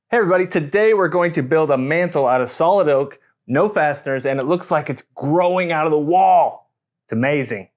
Hey everybody, today we're going to build a mantle out of solid oak, no fasteners, and it looks like it's growing out of the wall. It's amazing.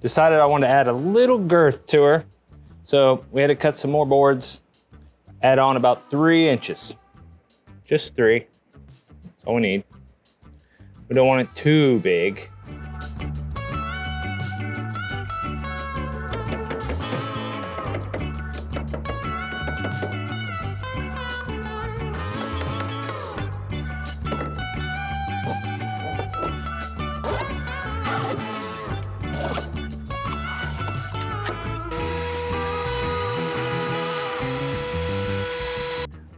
Decided I wanted to add a little girth to her. So we had to cut some more boards, add on about 3 inches. Just 3, that's all we need. We don't want it too big.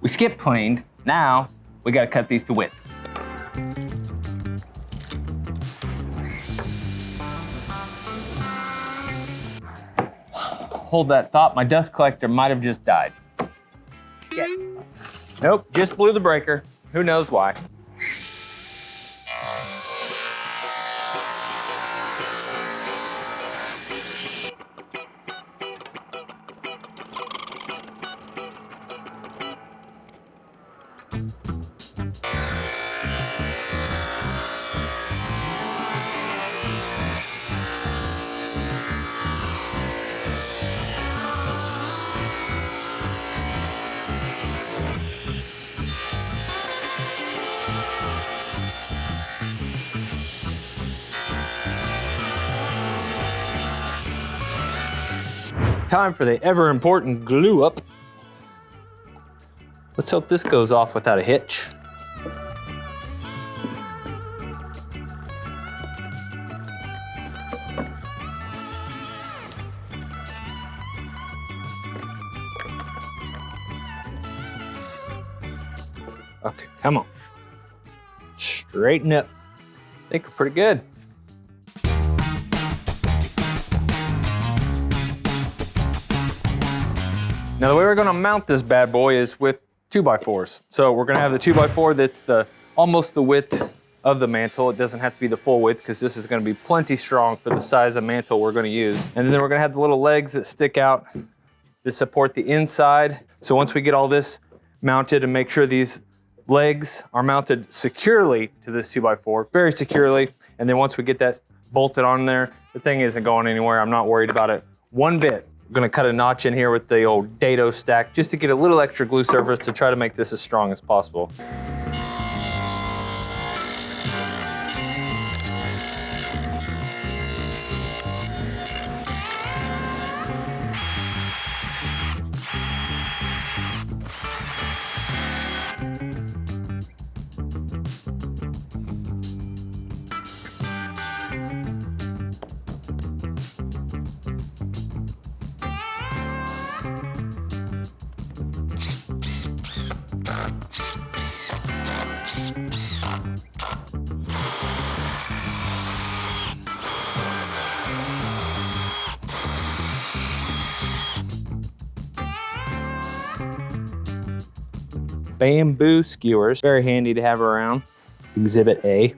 We skip planed. Now we gotta cut these to width. Hold that thought, my dust collector might have just died. Shit. Nope, just blew the breaker. Who knows why. Time for the ever important glue up. Let's hope this goes off without a hitch. Okay, come on. Straighten up. I think we're pretty good. Now the way we're gonna mount this bad boy is with 2x4s. So we're gonna have the 2x4 that's almost the width of the mantle. It doesn't have to be the full width because this is gonna be plenty strong for the size of mantle we're gonna use. And then we're gonna have the little legs that stick out that support the inside. So once we get all this mounted and make sure these legs are mounted securely to this 2x4, very securely. And then once we get that bolted on there, the thing isn't going anywhere. I'm not worried about it one bit. I'm gonna cut a notch in here with the old dado stack just to get a little extra glue surface to try to make this as strong as possible. Bamboo skewers, very handy to have around. Exhibit A.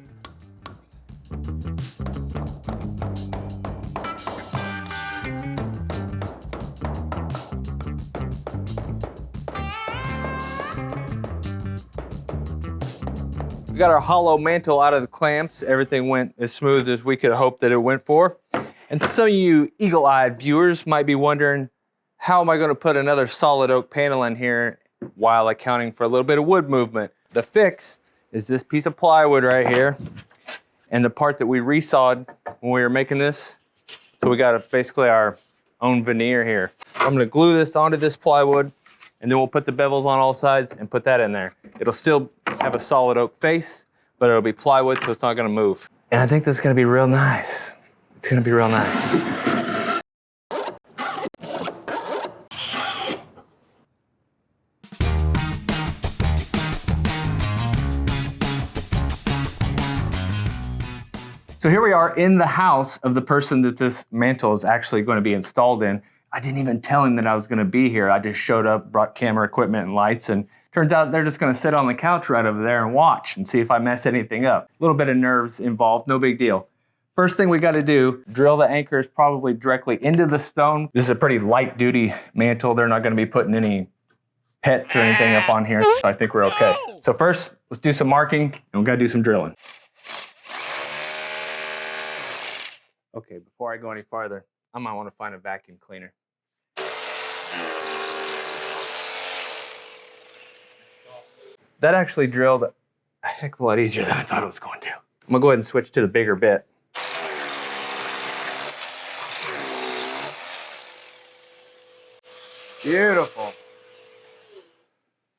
We got our hollow mantle out of the clamps. Everything went as smooth as we could hope that it went for. And some of you eagle-eyed viewers might be wondering, how am I going to put another solid oak panel in here while accounting for a little bit of wood movement? The fix is this piece of plywood right here and the part that we resawed when we were making this. So we got basically our own veneer here. I'm going to glue this onto this plywood, and then we'll put the bevels on all sides and put that in there. It'll still have a solid oak face, but it'll be plywood, so it's not going to move. And I think that's going to be real nice. It's going to be real nice. So here we are in the house of the person that this mantle is actually going to be installed in. I didn't even tell him that I was going to be here. I just showed up, brought camera equipment and lights, and turns out they're just going to sit on the couch right over there and watch and see if I mess anything up. A little bit of nerves involved, no big deal. First thing we got to do, drill the anchors probably directly into the stone. This is a pretty light duty mantle. They're not going to be putting any pets or anything up on here, so I think we're okay. So first, let's do some marking, and we got to do some drilling. Okay, before I go any farther, I might want to find a vacuum cleaner. That actually drilled a heck of a lot easier than I thought it was going to. I'm gonna go ahead and switch to the bigger bit. Beautiful.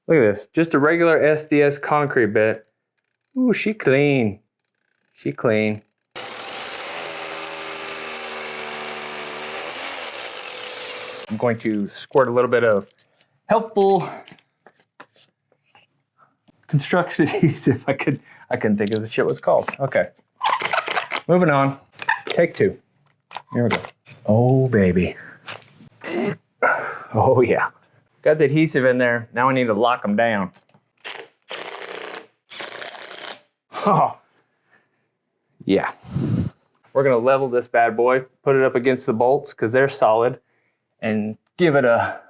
Look at this, just a regular SDS concrete bit. Ooh, she clean. She clean. I'm going to squirt a little bit of helpful construction adhesive. I couldn't think of the shit was called. Okay. Moving on. Take two. Here we go. Oh, baby. Oh, yeah. Got the adhesive in there. Now I need to lock them down. Oh. Yeah. We're going to level this bad boy, put it up against the bolts because they're solid, and give it a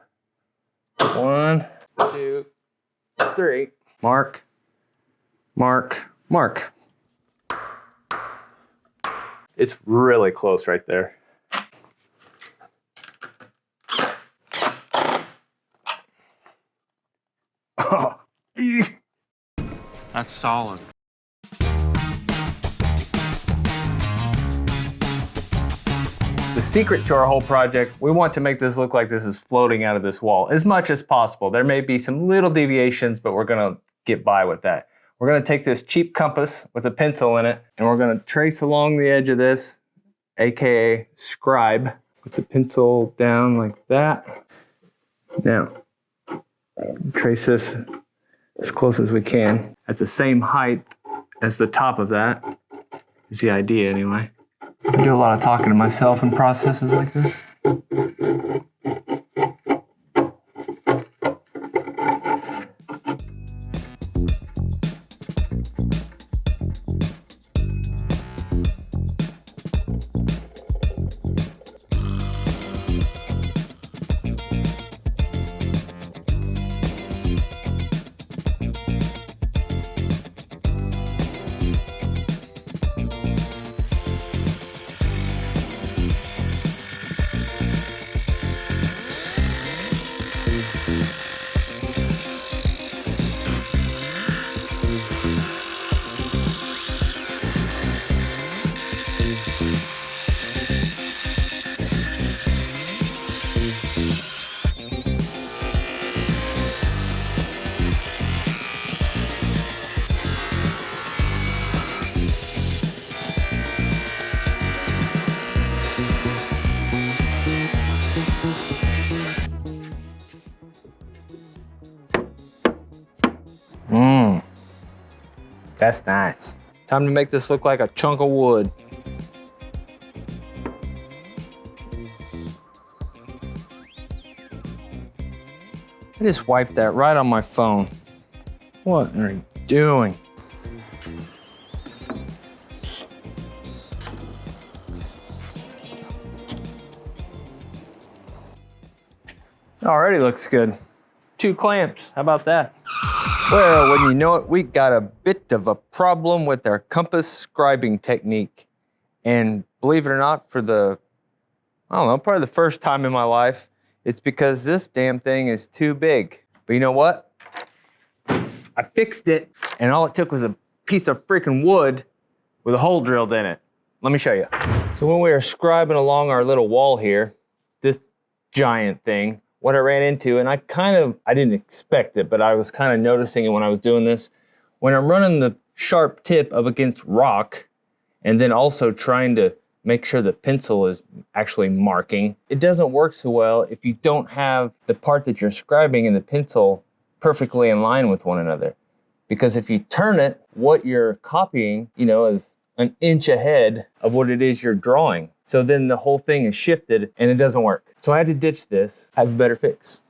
1, 2, 3. Mark, mark, mark. It's really close right there. Oh. That's solid. The secret to our whole project, we want to make this look like this is floating out of this wall as much as possible. There may be some little deviations, but we're gonna get by with that. We're gonna take this cheap compass with a pencil in it, and we're gonna trace along the edge of this, AKA scribe, with the pencil down like that. Now, trace this as close as we can at the same height as the top of that, is the idea anyway. I do a lot of talking to myself in processes like this. That's nice. Time to make this look like a chunk of wood. I just wiped that right on my phone. What are you doing? Already looks good. 2 clamps, how about that? Well, wouldn't you know it, we got a bit of a problem with our compass scribing technique. And believe it or not, for the I don't know, probably the first time in my life, it's because this damn thing is too big. But you know what? I fixed it, and all it took was a piece of freaking wood with a hole drilled in it. Let me show you. So when we were scribing along our little wall here, this giant thing, what I ran into, and I didn't expect it, but I was kind of noticing it when I was doing this. When I'm running the sharp tip up against rock, and then also trying to make sure the pencil is actually marking, it doesn't work so well if you don't have the part that you're scribing and the pencil perfectly in line with one another. Because if you turn it, what you're copying, is an inch ahead of what it is you're drawing. So then the whole thing is shifted and it doesn't work. So I had to ditch this, have a better fix.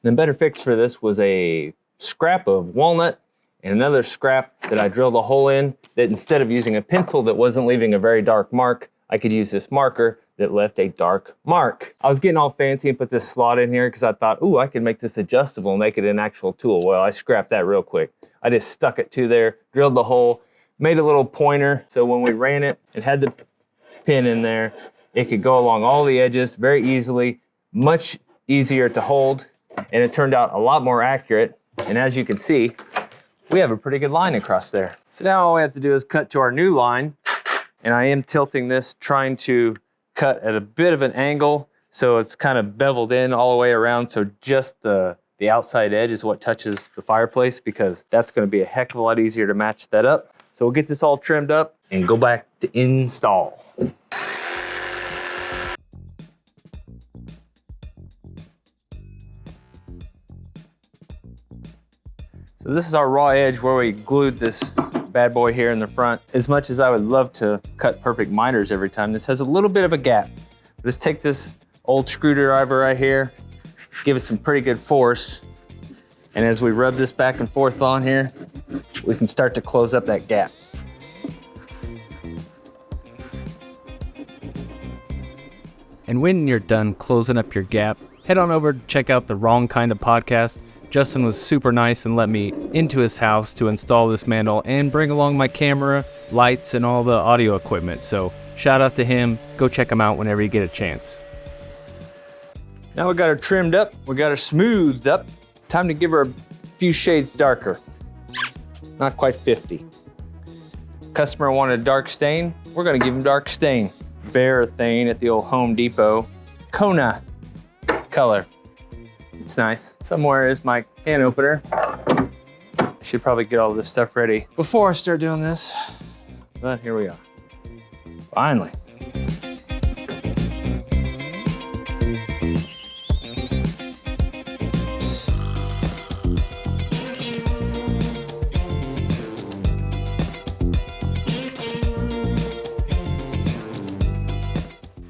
The better fix for this was a scrap of walnut and another scrap that I drilled a hole in, that instead of using a pencil that wasn't leaving a very dark mark, I could use this marker that left a dark mark. I was getting all fancy and put this slot in here because I thought, ooh, I could make this adjustable and make it an actual tool. Well, I scrapped that real quick. I just stuck it to there, drilled the hole, made a little pointer, so when we ran it, it had the pin in there. It could go along all the edges very easily, much easier to hold, and it turned out a lot more accurate. And as you can see, we have a pretty good line across there. So now all we have to do is cut to our new line, and I am tilting this, trying to cut at a bit of an angle, so it's kind of beveled in all the way around, so just the outside edge is what touches the fireplace, because that's gonna be a heck of a lot easier to match that up. So we'll get this all trimmed up and go back to install. So this is our raw edge where we glued this bad boy here in the front. As much as I would love to cut perfect miters every time, this has a little bit of a gap. Let's take this old screwdriver right here, give it some pretty good force, and as we rub this back and forth on here, we can start to close up that gap. And when you're done closing up your gap, head on over to check out the Wrong Kind of Podcast. Justin was super nice and let me into his house to install this mantle and bring along my camera, lights, and all the audio equipment. So shout out to him. Go check him out whenever you get a chance. Now we got her trimmed up, we got her smoothed up. Time to give her a few shades darker. Not quite 50. Customer wanted a dark stain, we're gonna give him dark stain. Varathane at the old Home Depot. Kona color. It's nice. Somewhere is my can opener. I should probably get all this stuff ready before I start doing this, but here we are. Finally.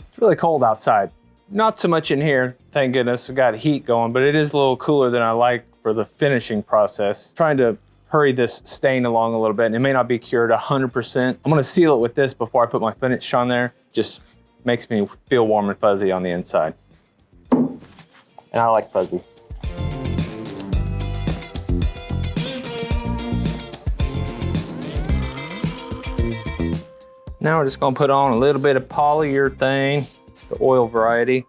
It's really cold outside. Not so much in here, thank goodness. We got heat going, but it is a little cooler than I like for the finishing process. Trying to hurry this stain along a little bit, and it may not be cured 100%. I'm gonna seal it with this before I put my finish on there. Just makes me feel warm and fuzzy on the inside. And I like fuzzy. Now we're just gonna put on a little bit of polyurethane, the oil variety.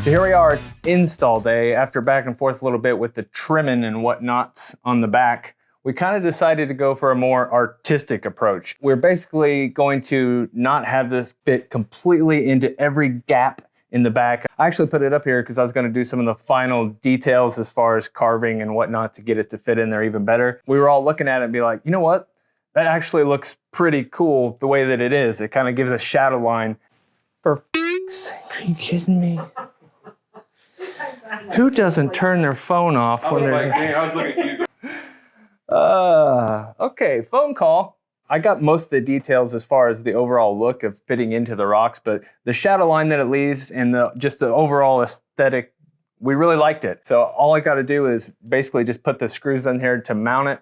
So here we are, it's install day. After back and forth a little bit with the trimming and whatnots on the back, we kind of decided to go for a more artistic approach. We're basically going to not have this fit completely into every gap in the back. I actually put it up here because I was gonna do some of the final details as far as carving and whatnot to get it to fit in there even better. We were all looking at it and be like, you know what? That actually looks pretty cool the way that it is. It kind of gives a shadow line. For f***'s sake, are you kidding me? Who doesn't turn their phone off when they're... I was looking at you. Okay, phone call. I got most of the details as far as the overall look of fitting into the rocks, but the shadow line that it leaves and just the overall aesthetic, we really liked it. So all I got to do is basically just put the screws in here to mount it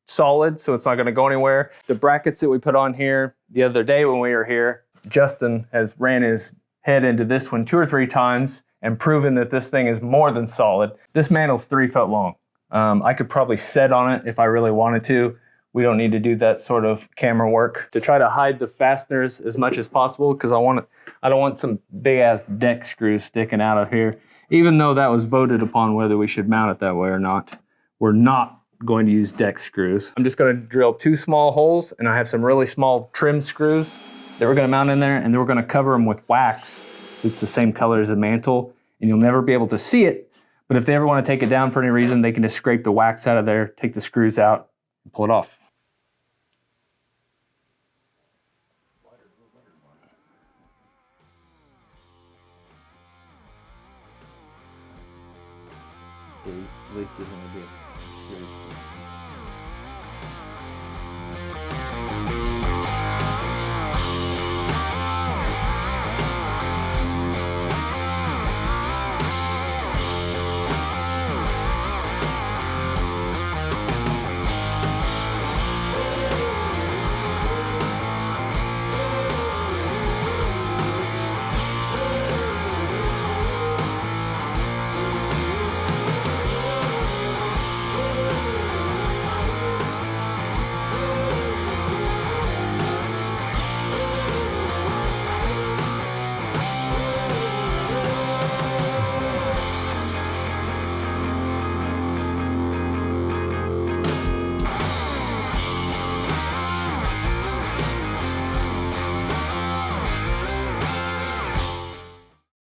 solid, so it's not going to go anywhere. The brackets that we put on here the other day when we were here, Justin has ran his head into this one 2 or 3 times and proven that this thing is more than solid. This mantle's 3 foot long. I could probably set on it if I really wanted to. we don't need to do that sort of camera work. To try to hide the fasteners as much as possible, because I don't want some big ass deck screws sticking out of here. Even though that was voted upon whether we should mount it that way or not, we're not going to use deck screws. I'm just going to drill 2 small holes, and I have some really small trim screws that we're going to mount in there, and then we're going to cover them with wax. It's the same color as the mantle, and you'll never be able to see it. But if they ever want to take it down for any reason, they can just scrape the wax out of there, take the screws out, and pull it off.